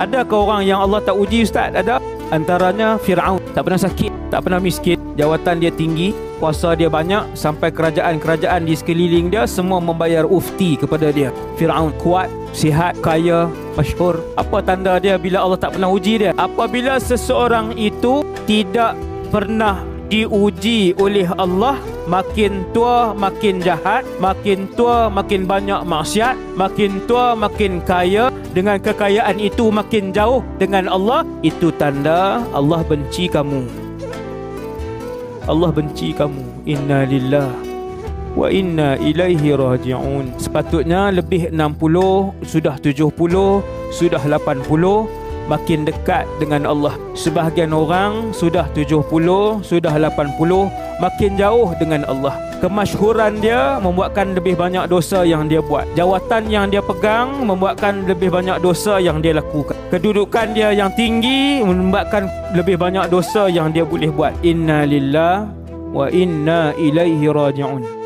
Adakah orang yang Allah tak uji, Ustaz? Ada. Antaranya Fir'aun. Tak pernah sakit, tak pernah miskin, jawatan dia tinggi, kuasa dia banyak, sampai kerajaan-kerajaan di sekeliling dia semua membayar ufti kepada dia. Fir'aun kuat, sihat, kaya, masyhur. Apa tanda dia bila Allah tak pernah uji dia? Apabila seseorang itu tidak pernah diuji oleh Allah, makin tua makin jahat, makin tua makin banyak maksiat, makin tua makin kaya, dengan kekayaan itu makin jauh dengan Allah, itu tanda Allah benci kamu. Allah benci kamu. Inna lillah wa inna ilaihi raji'un. Sepatutnya lebih 60, sudah 70, sudah 80, makin dekat dengan Allah. Sebahagian orang sudah 70, sudah 80, makin jauh dengan Allah. Kemasyhuran dia membuatkan lebih banyak dosa yang dia buat. Jawatan yang dia pegang membuatkan lebih banyak dosa yang dia lakukan. Kedudukan dia yang tinggi membuatkan lebih banyak dosa yang dia boleh buat. Inna lillah wa inna ilaihi raji'un.